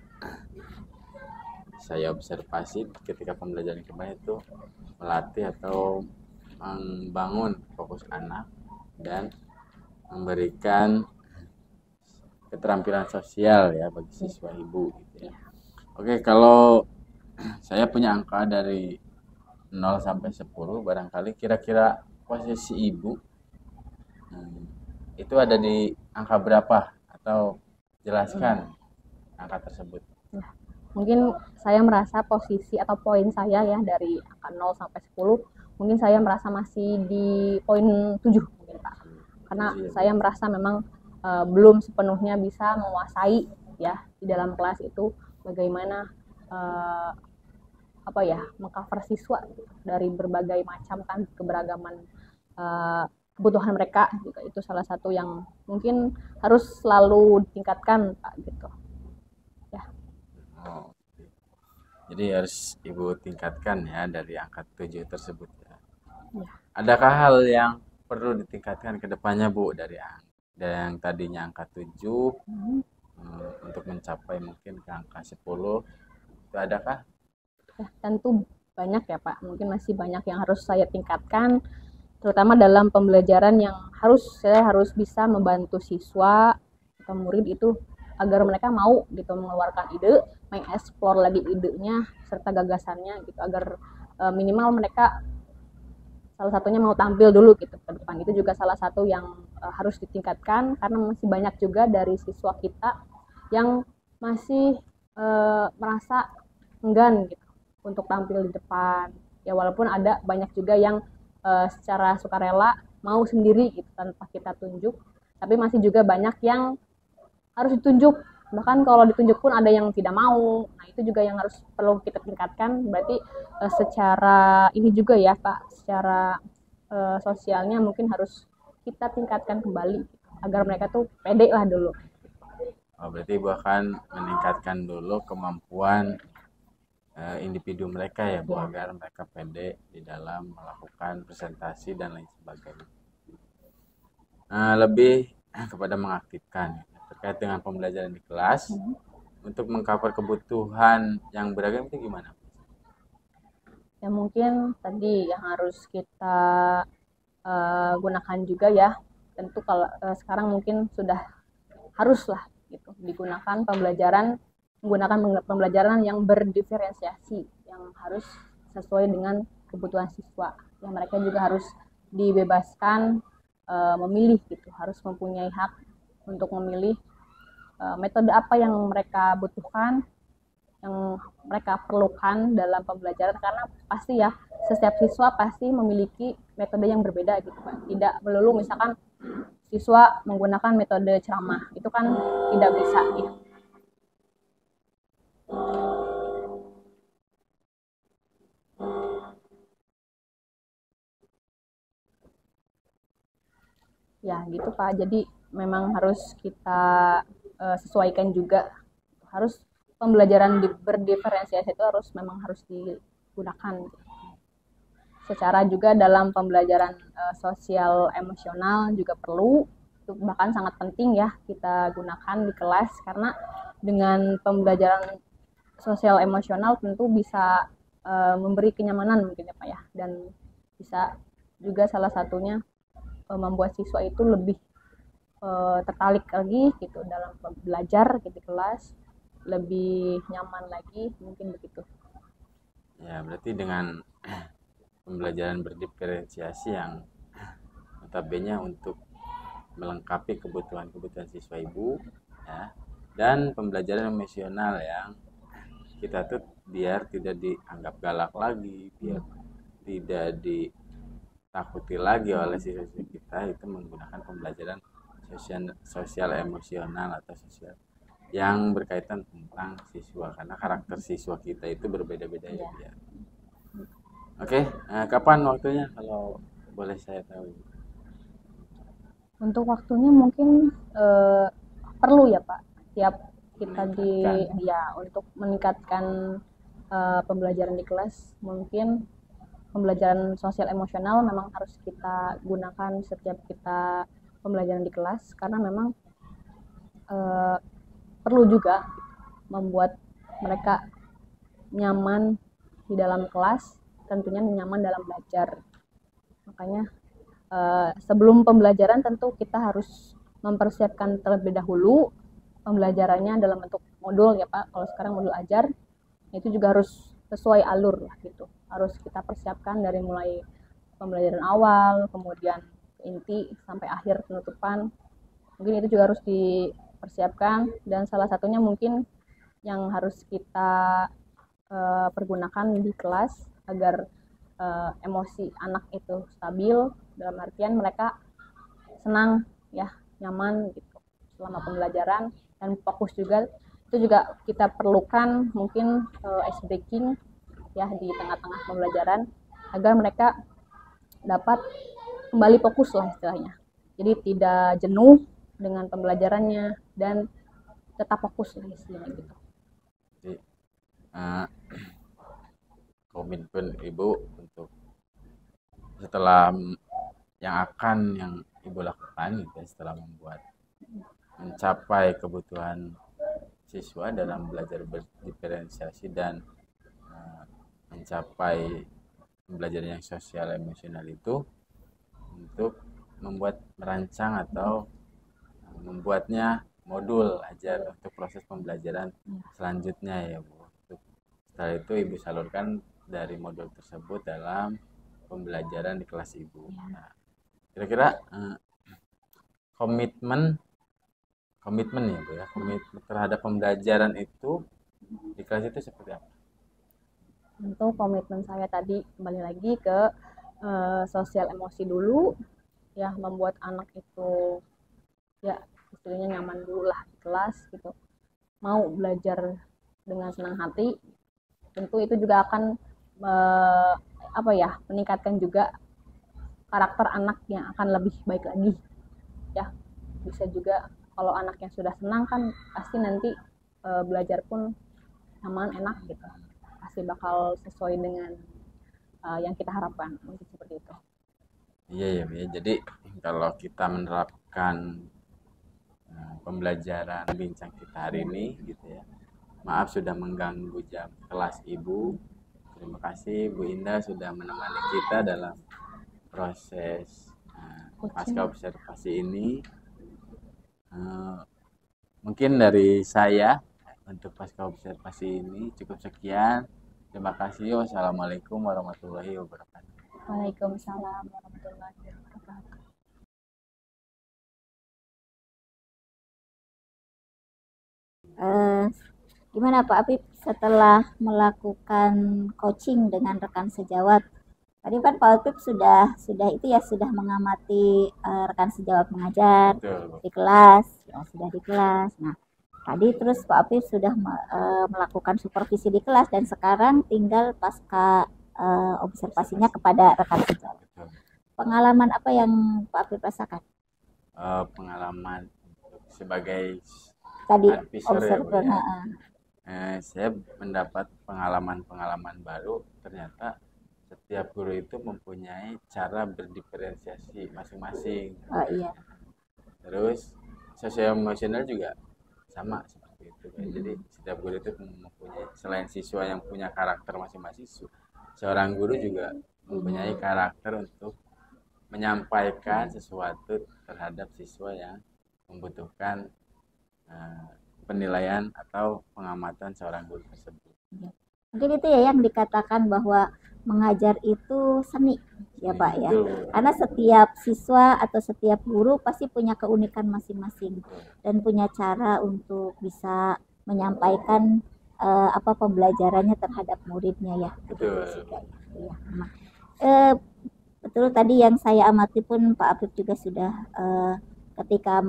[SPEAKER 1] saya observasi ketika pembelajaran kemarin itu melatih atau membangun fokus anak dan memberikan keterampilan sosial ya bagi siswa Ibu gitu ya. Oke, kalau saya punya angka dari 0 sampai 10, barangkali kira-kira posisi Ibu itu ada di angka berapa, atau jelaskan angka tersebut.
[SPEAKER 2] Mungkin saya merasa posisi atau poin saya ya dari angka 0 sampai 10, mungkin saya merasa masih di poin 7 mungkin Pak. Karena saya merasa memang belum sepenuhnya bisa menguasai ya di dalam kelas itu bagaimana mengcover siswa gitu, dari berbagai macam kan keberagaman kebutuhan mereka juga. Itu salah satu yang mungkin harus selalu ditingkatkan Pak gitu.
[SPEAKER 1] Oh, jadi harus Ibu tingkatkan ya dari angka 7 tersebut ya. Adakah hal yang perlu ditingkatkan ke depannya Bu dari yang tadinya angka 7 untuk mencapai mungkin ke angka 10 itu adakah?
[SPEAKER 2] Tentu banyak ya Pak, mungkin masih banyak yang harus saya tingkatkan, terutama dalam pembelajaran yang saya harus bisa membantu siswa atau murid itu agar mereka mau gitu mengeluarkan ide, mengeksplor lagi idenya serta gagasannya gitu, agar minimal mereka salah satunya mau tampil dulu gitu ke depan. Itu juga salah satu yang harus ditingkatkan, karena masih banyak juga dari siswa kita yang masih merasa enggan gitu untuk tampil di depan ya, walaupun ada banyak juga yang secara sukarela mau sendiri gitu tanpa kita tunjuk, tapi masih juga banyak yang harus ditunjuk, bahkan kalau ditunjuk pun ada yang tidak mau. Nah itu juga yang harus perlu kita tingkatkan. Berarti secara ini juga ya Pak, secara sosialnya mungkin harus kita tingkatkan kembali agar mereka tuh pede lah dulu.
[SPEAKER 1] Oh, berarti bahkan meningkatkan dulu kemampuan individu mereka ya Bu, agar mereka pede di dalam melakukan presentasi dan lain sebagainya. Lebih kepada mengaktifkan terkait dengan pembelajaran di kelas untuk mengcover kebutuhan yang beragam itu gimana?
[SPEAKER 2] Ya mungkin tadi yang harus kita gunakan juga ya, tentu kalau sekarang mungkin sudah haruslah gitu digunakan menggunakan pembelajaran yang berdiferensiasi, yang harus sesuai dengan kebutuhan siswa. Yang mereka juga harus dibebaskan memilih gitu, harus mempunyai hak untuk memilih metode apa yang mereka butuhkan, yang mereka perlukan dalam pembelajaran, karena pasti ya setiap siswa pasti memiliki metode yang berbeda gitu Pak. Tidak melulu misalkan siswa menggunakan metode ceramah, itu kan tidak bisa ya. Ya gitu Pak, jadi memang harus kita sesuaikan juga, harus pembelajaran berdiferensiasi itu memang harus digunakan. Secara juga dalam pembelajaran sosial emosional juga perlu, itu bahkan sangat penting ya kita gunakan di kelas, karena dengan pembelajaran sosial emosional tentu bisa memberi kenyamanan mungkin ya Pak ya, dan bisa juga salah satunya membuat siswa itu lebih tertarik lagi gitu dalam belajar gitu di kelas, lebih nyaman lagi mungkin begitu.
[SPEAKER 1] Ya berarti dengan pembelajaran berdiferensiasi yang notabene untuk melengkapi kebutuhan siswa Ibu ya, dan pembelajaran emosional yang kita tuh biar tidak dianggap galak lagi, biar tidak ditakuti lagi oleh siswa kita, itu menggunakan pembelajaran sosial emosional atau sosial yang berkaitan tentang siswa, karena karakter siswa kita itu berbeda-beda ya.
[SPEAKER 2] Iya.
[SPEAKER 1] Ya. Oke, kapan waktunya kalau boleh saya tahu?
[SPEAKER 2] Untuk waktunya mungkin perlu ya Pak, tiap kita untuk meningkatkan pembelajaran di kelas. Mungkin pembelajaran sosial emosional memang harus kita gunakan setiap kita pembelajaran di kelas, karena memang perlu juga membuat mereka nyaman di dalam kelas, tentunya nyaman dalam belajar. Makanya sebelum pembelajaran tentu kita harus mempersiapkan terlebih dahulu pembelajarannya dalam bentuk modul ya Pak. Kalau sekarang modul ajar, itu juga harus sesuai alur lah gitu. Harus kita persiapkan dari mulai pembelajaran awal, kemudian inti sampai akhir penutupan. Mungkin itu juga harus dipersiapkan, dan salah satunya mungkin yang harus kita pergunakan di kelas agar emosi anak itu stabil, dalam artian mereka senang ya, nyaman gitu selama pembelajaran dan fokus juga. Itu juga kita perlukan mungkin ice breaking ya di tengah-tengah pembelajaran agar mereka dapat kembali fokus lah istilahnya. Jadi tidak jenuh dengan pembelajarannya dan tetap fokus lah istilahnya gitu.
[SPEAKER 1] Jadi, komitmen Ibu untuk setelah yang Ibu lakukan gitu, setelah mencapai kebutuhan siswa dalam belajar berdiferensiasi dan mencapai pembelajaran yang sosial emosional itu, untuk merancang atau membuatnya modul ajar untuk proses pembelajaran selanjutnya ya Bu. Setelah itu Ibu salurkan dari modul tersebut dalam pembelajaran di kelas Ibu. Nah, kira-kira komitmen ya Bu ya, komitmen terhadap pembelajaran itu di kelas itu seperti apa?
[SPEAKER 2] Untuk komitmen saya tadi kembali lagi ke sosial emosi dulu ya, membuat anak itu ya istilahnya nyaman dulu lah di kelas gitu, mau belajar dengan senang hati. Tentu itu juga akan meningkatkan juga karakter anak yang akan lebih baik lagi ya. Bisa juga kalau anaknya sudah senang kan pasti nanti belajar pun nyaman, enak gitu, pasti bakal sesuai dengan yang kita harapkan, mungkin seperti itu.
[SPEAKER 1] Iya ya, jadi kalau kita menerapkan pembelajaran bincang kita hari ini gitu ya, maaf sudah mengganggu jam kelas Ibu. Terima kasih Bu Indah sudah menemani kita dalam proses pasca observasi ini. Mungkin dari saya untuk pasca observasi ini cukup sekian. Terima kasih. Wassalamualaikum warahmatullahi wabarakatuh.
[SPEAKER 2] Waalaikumsalam warahmatullahi wabarakatuh.
[SPEAKER 4] Gimana Pak Apip setelah melakukan coaching dengan rekan sejawat? Tadi kan Pak Apip sudah mengamati rekan sejawat mengajar.
[SPEAKER 1] Betul.
[SPEAKER 4] Di kelas, sudah di kelas. Nah, tadi terus Pak Apip sudah melakukan supervisi di kelas, dan sekarang tinggal pasca observasinya kepada rekan sejawat.
[SPEAKER 1] Betul.
[SPEAKER 4] Pengalaman apa yang Pak Apip rasakan?
[SPEAKER 1] Pengalaman sebagai
[SPEAKER 4] Tadi
[SPEAKER 1] advisor ya, Bu,
[SPEAKER 4] observer.
[SPEAKER 1] ya. Saya mendapat pengalaman baru. Ternyata setiap guru itu mempunyai cara berdiferensiasi masing-masing.
[SPEAKER 4] Oh iya.
[SPEAKER 1] Terus sosial emosional juga sama seperti itu. Jadi setiap guru itu mempunyai, selain siswa yang punya karakter masing-masing, seorang guru juga mempunyai karakter untuk menyampaikan sesuatu terhadap siswa yang membutuhkan penilaian atau pengamatan seorang guru tersebut.
[SPEAKER 4] Mungkin itu ya yang dikatakan bahwa mengajar itu seni ya Pak ya. Karena setiap siswa atau setiap guru pasti punya keunikan masing-masing dan punya cara untuk bisa menyampaikan pembelajarannya terhadap muridnya ya.
[SPEAKER 1] Betul.
[SPEAKER 4] Ya. Betul, tadi yang saya amati pun Pak Apip juga sudah ketika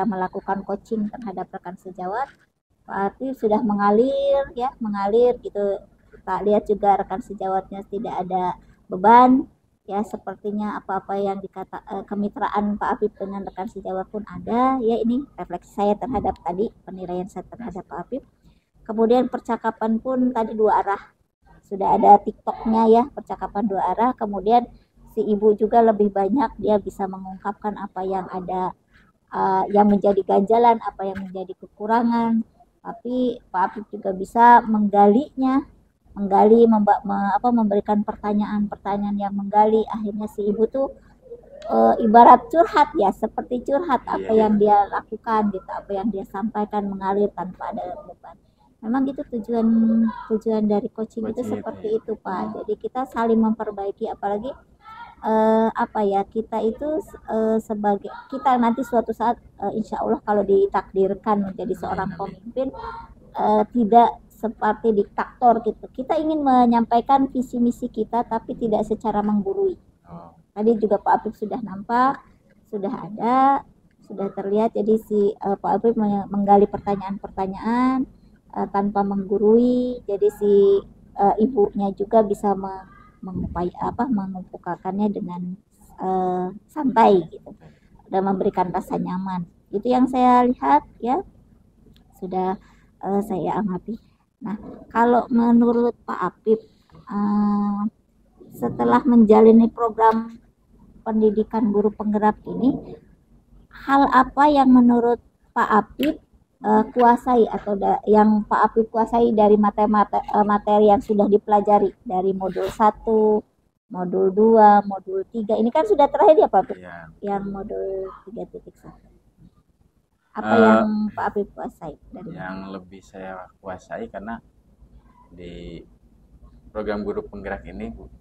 [SPEAKER 4] melakukan coaching terhadap rekan sejawat, Pak Apip sudah mengalir gitu. Kita lihat juga rekan sejawatnya tidak ada beban ya, sepertinya apa-apa yang kemitraan Pak Apip dengan rekan sejawat pun ada ya. Ini refleksi saya terhadap tadi penilaian saya terhadap Pak Apip. Kemudian percakapan pun tadi 2 arah, sudah ada TikToknya ya, percakapan 2 arah. Kemudian si ibu juga lebih banyak dia bisa mengungkapkan apa yang ada, yang menjadi ganjalan, apa yang menjadi kekurangan. Tapi Pak Apip juga bisa memberikan pertanyaan-pertanyaan yang menggali. Akhirnya si ibu tuh ibarat curhat ya, seperti curhat apa yang dia lakukan gitu, apa yang dia sampaikan, mengalir tanpa ada beban. Memang itu tujuan dari coaching itu seperti itu Pak. Jadi kita saling memperbaiki, apalagi kita itu sebagai kita nanti suatu saat insya Allah kalau ditakdirkan menjadi seorang pemimpin, tidak seperti diktator gitu. Kita ingin menyampaikan visi misi kita tapi tidak secara menggurui. Tadi juga Pak Apip sudah nampak, sudah ada, sudah terlihat. Jadi si Pak Apip menggali pertanyaan-pertanyaan tanpa menggurui. Jadi si ibunya juga bisa mengumpulkannya dengan santai gitu dan memberikan rasa nyaman. Itu yang saya lihat ya, sudah saya amati. Nah, kalau menurut Pak Apip, setelah menjalani program pendidikan guru penggerak ini, hal apa yang menurut Pak Apip kuasai atau yang Pak Apip kuasai dari materi yang sudah dipelajari dari modul 1, modul 2, modul 3. Ini kan sudah terakhir ya Pak Apip? Ya. Yang modul 3.1. Apa yang Pak Apip kuasai dari
[SPEAKER 1] yang lebih saya kuasai karena di program guru penggerak ini Bu,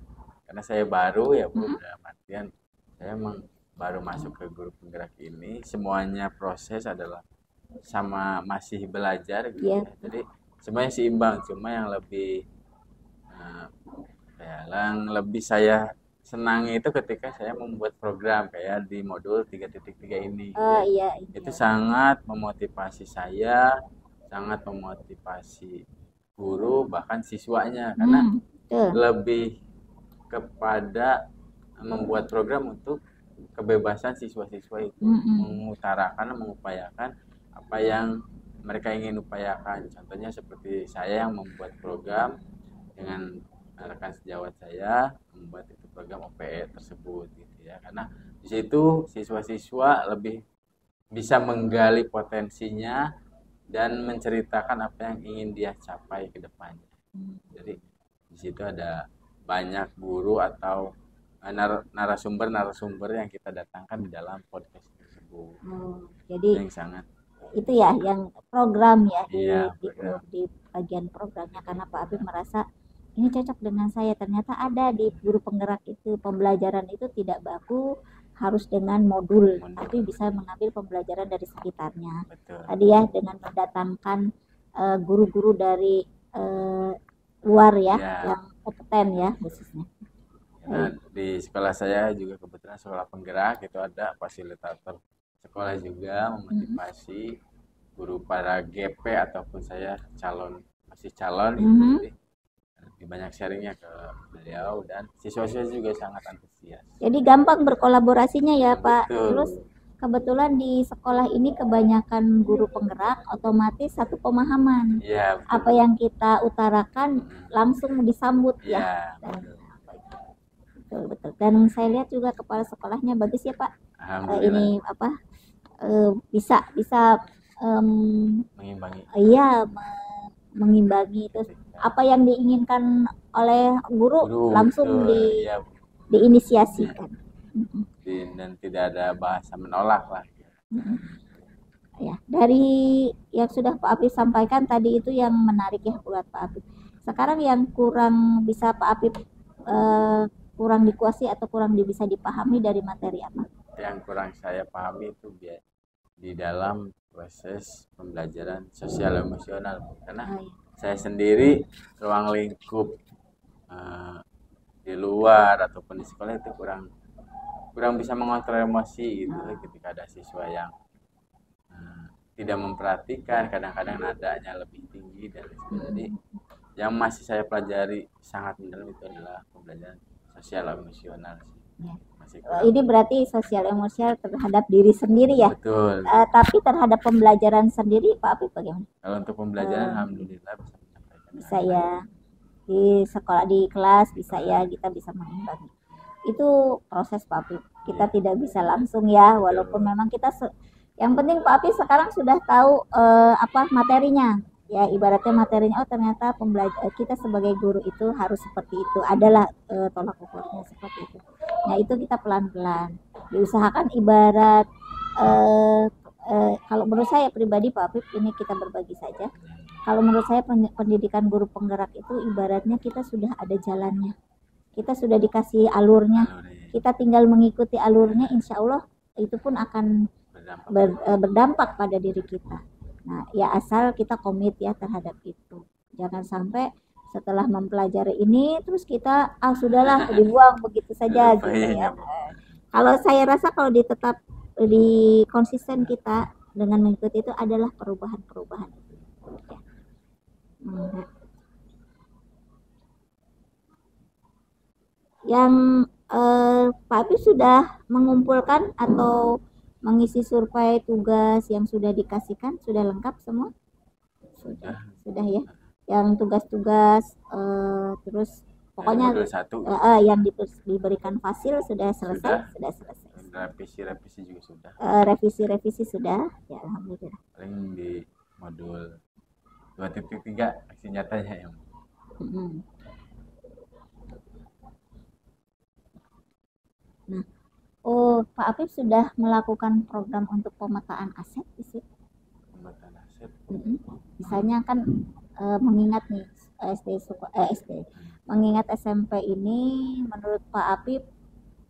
[SPEAKER 1] karena saya baru ya Bu, dalam artian saya emang baru masuk ke guru penggerak ini, semuanya proses adalah sama masih belajar gitu ya. Jadi semuanya seimbang, cuma yang lebih yang lebih saya senangi itu ketika saya membuat program kayak di modul 3.3 ini. Itu sangat memotivasi saya, sangat memotivasi guru bahkan siswanya, karena lebih kepada membuat program untuk kebebasan siswa-siswa itu mengutarakan, mengupayakan apa yang mereka ingin upayakan. Contohnya seperti saya yang membuat program dengan rekan sejawat saya, membuat itu program OPE tersebut gitu ya, karena di situ siswa-siswa lebih bisa menggali potensinya dan menceritakan apa yang ingin dia capai ke depannya. Jadi di situ ada banyak guru atau narasumber yang kita datangkan di dalam podcast tersebut.
[SPEAKER 4] Jadi
[SPEAKER 1] yang sangat
[SPEAKER 4] itu ya yang program ya, di bagian programnya, karena Pak Apip merasa ini cocok dengan saya. Ternyata ada di guru penggerak itu pembelajaran itu tidak baku harus dengan modul, tapi bisa mengambil pembelajaran dari sekitarnya. Tadi ya dengan mendatangkan guru-guru dari luar ya, yang kompeten ya khususnya.
[SPEAKER 1] Nah, di sekolah saya juga kebetulan sekolah penggerak, itu ada fasilitator sekolah juga memotivasi guru para GP ataupun saya masih calon gitu. Jadi lebih banyak sharingnya ke beliau dan siswa-siswa juga sangat antusias.
[SPEAKER 4] Jadi gampang berkolaborasinya ya Pak. Terus kebetulan di sekolah ini kebanyakan guru penggerak, otomatis satu pemahaman. Apa yang kita utarakan langsung disambut ya. Betul. Dan saya lihat juga kepala sekolahnya bagus ya Pak. Ini bisa
[SPEAKER 1] mengimbangi.
[SPEAKER 4] Mengimbangi. Terus apa yang diinginkan oleh guru langsung diinisiasikan.
[SPEAKER 1] Dan tidak ada bahasa menolak lah.
[SPEAKER 4] Ya, dari yang sudah Pak Apip sampaikan tadi itu yang menarik ya buat Pak Apip. Sekarang yang kurang bisa Pak Apip kurang dikuasai atau kurang bisa dipahami dari materi apa?
[SPEAKER 1] Yang kurang saya pahami itu di dalam proses pembelajaran sosial emosional, karena saya sendiri ruang lingkup di luar ataupun di sekolah itu kurang kurang bisa mengontrol emosi gitu ketika ada siswa yang tidak memperhatikan, kadang-kadang nadanya lebih tinggi dan jadi yang masih saya pelajari sangat mendalam itu adalah pembelajaran sosial emosional sih.
[SPEAKER 4] Ya.
[SPEAKER 1] Masih
[SPEAKER 4] Ini berarti sosial emosional terhadap diri sendiri ya.
[SPEAKER 1] betul.
[SPEAKER 4] Tapi terhadap pembelajaran sendiri Pak Apip bagaimana?
[SPEAKER 1] Kalau untuk pembelajaran alhamdulillah bisa menyampaikan.
[SPEAKER 4] Bisa ya, di sekolah, di kelas bisa ya, kita bisa mengimbangi. Itu proses Pak Apip. Kita tidak bisa langsung ya, walaupun memang kita yang penting Pak Apip sekarang sudah tahu apa materinya. Ya ibaratnya materinya, oh ternyata kita sebagai guru itu harus seperti itu, adalah tolak ukurnya seperti itu. Nah itu kita pelan-pelan diusahakan, ibarat kalau menurut saya pribadi Pak Apip, ini kita berbagi saja. Kalau menurut saya pendidikan guru penggerak itu ibaratnya kita sudah ada jalannya, kita sudah dikasih alurnya, kita tinggal mengikuti alurnya, insya Allah itu pun akan berdampak pada diri kita. Nah, ya asal kita komit ya terhadap itu. Jangan sampai setelah mempelajari ini terus kita sudahlah dibuang begitu saja gitu ya. Kalau saya rasa kalau di konsisten kita dengan mengikuti itu adalah perubahan-perubahan. Yang Pak Apip sudah mengumpulkan atau mengisi survei tugas yang sudah dikasihkan, sudah lengkap semua? Sudah ya. Yang tugas-tugas terus pokoknya yang diberikan fasil sudah selesai. Sudah selesai.
[SPEAKER 1] Revisi juga sudah.
[SPEAKER 4] Revisi sudah. Ya alhamdulillah.
[SPEAKER 1] Paling di modul 2.3 aksi nyatanya yang.
[SPEAKER 4] Nah, Pak Apip sudah melakukan program untuk pemetaan aset di situ.
[SPEAKER 1] Pemetaan aset.
[SPEAKER 4] Misalnya kan mengingat nih mengingat SMP ini, menurut Pak Apip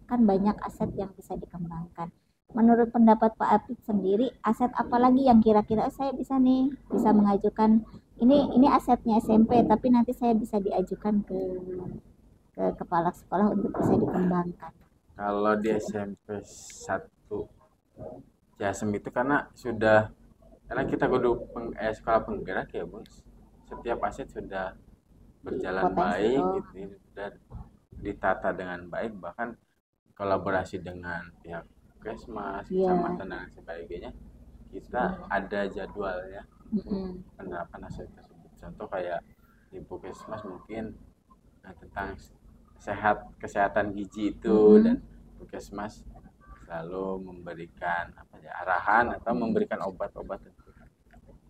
[SPEAKER 4] kan banyak aset yang bisa dikembangkan. Menurut pendapat Pak Apip sendiri, aset apa lagi yang kira-kira saya bisa mengajukan ini asetnya SMP, tapi nanti saya bisa diajukan ke kepala sekolah untuk bisa dikembangkan.
[SPEAKER 1] Kalau di SMP 1 Jasem itu karena kita kudu sekolah penggerak ya Bos, setiap aset sudah berjalan baik gitu, sudah ditata dengan baik, bahkan kolaborasi dengan pihak Puskesmas, kecamatan dan sebagainya, kita ada jadwalnya penerapan aset tersebut. Contoh kayak di Puskesmas mungkin tentang kesehatan gizi itu, dan Puskesmas selalu memberikan arahan atau memberikan obat-obat.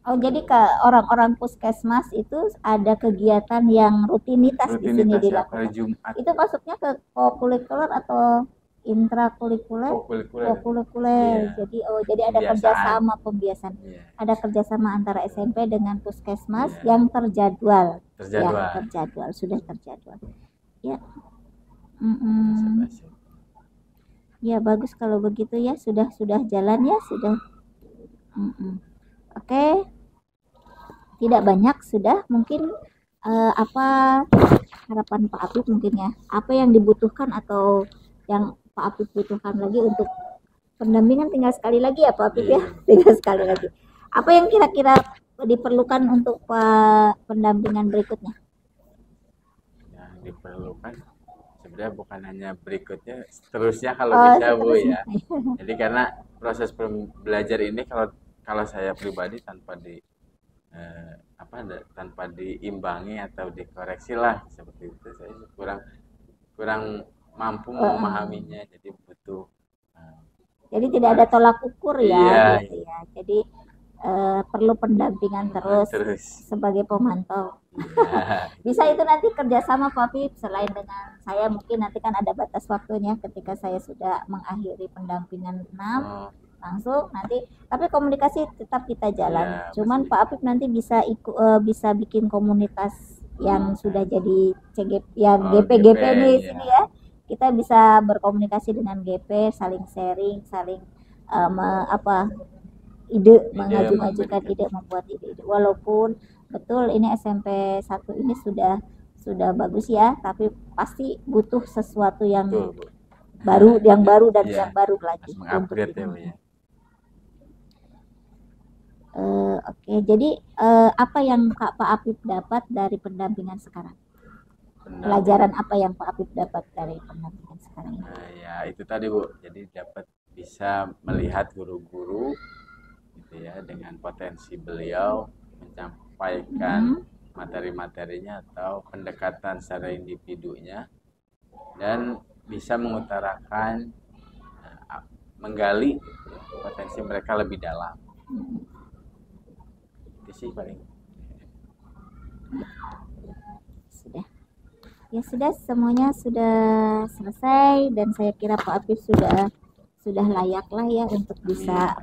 [SPEAKER 4] Oh, jadi ke orang-orang Puskesmas itu ada kegiatan yang rutinitas di sini dilakukan. Itu masuknya ke kokurikuler atau intrakurikuler? Kokurikuler. Yeah. Jadi ada kerjasama pembiasan. Yeah. Ada kerjasama antara SMP dengan Puskesmas yang terjadwal. Sudah terjadwal. Ya. Ya bagus kalau begitu ya, sudah jalan ya, sudah. Oke. Tidak banyak sudah, mungkin apa harapan Pak Apip mungkin ya, apa yang dibutuhkan atau yang Pak Apip butuhkan lagi untuk pendampingan, tinggal sekali lagi ya Pak Apip ya, tinggal sekali lagi. Apa yang kira-kira diperlukan untuk pendampingan berikutnya?
[SPEAKER 1] Yang diperlukan sebenarnya bukan hanya berikutnya, seterusnya kalau bisa Bu ya. Jadi karena proses belajar ini kalau saya pribadi tanpa diimbangi atau dikoreksi lah seperti itu, saya kurang mampu memahaminya, jadi butuh.
[SPEAKER 4] Jadi tidak ada tolak ukur ya, gitu ya. Jadi perlu pendampingan terus sebagai pemantau. Bisa itu nanti kerjasama Pak Apip, selain dengan saya mungkin nanti kan ada batas waktunya ketika saya sudah mengakhiri pendampingan 6 langsung nanti, tapi komunikasi tetap kita jalan. Cuman Pak Apip nanti bisa bikin komunitas yang sudah jadi GP nih sini ya. Kita bisa berkomunikasi dengan GP, saling sharing, saling mengajukan ide, membuat ide. Walaupun betul ini SMP 1 ini sudah bagus ya, tapi pasti butuh sesuatu yang baru yang baru dan
[SPEAKER 1] Iya,
[SPEAKER 4] yang baru
[SPEAKER 1] harus
[SPEAKER 4] lagi untuk
[SPEAKER 1] mengupgrade ya
[SPEAKER 4] ini.
[SPEAKER 1] Bu ya.
[SPEAKER 4] Oke, jadi apa yang Pak Apip dapat dari pendampingan sekarang? Pelajaran apa yang Pak Apip dapat dari pendampingan sekarang ini?
[SPEAKER 1] Nah, ya itu tadi Bu, jadi dapat bisa melihat guru-guru gitu ya dengan potensi beliau menyampaikan materi-materinya atau pendekatan secara individunya dan bisa mengutarakan menggali potensi mereka lebih dalam. Itu sih paling.
[SPEAKER 4] Sudah. Ya sudah, semuanya sudah selesai dan saya kira Pak Apip sudah layak lah ya untuk bisa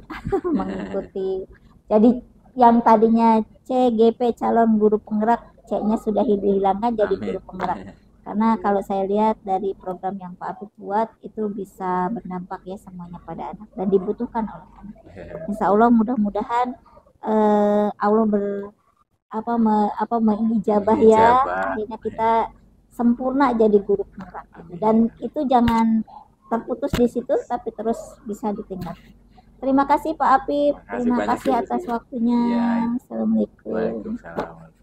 [SPEAKER 4] mengikuti. Jadi yang tadinya CGP calon guru penggerak, C-nya sudah dihilangkan jadi
[SPEAKER 1] Amin.
[SPEAKER 4] guru penggerak. Karena kalau saya lihat dari program yang Pak Apip buat itu bisa berdampak ya semuanya pada anak dan dibutuhkan oleh anak. Insya Allah mudah-mudahan Allah mengijabah ya, akhirnya kita sempurna jadi guru penggerak. Dan itu jangan terputus di situ, tapi terus bisa ditingkatkan. Terima kasih Pak Apip, terima kasih atas waktunya.
[SPEAKER 1] Ya.
[SPEAKER 4] Assalamualaikum.
[SPEAKER 1] Waalaikumsalam.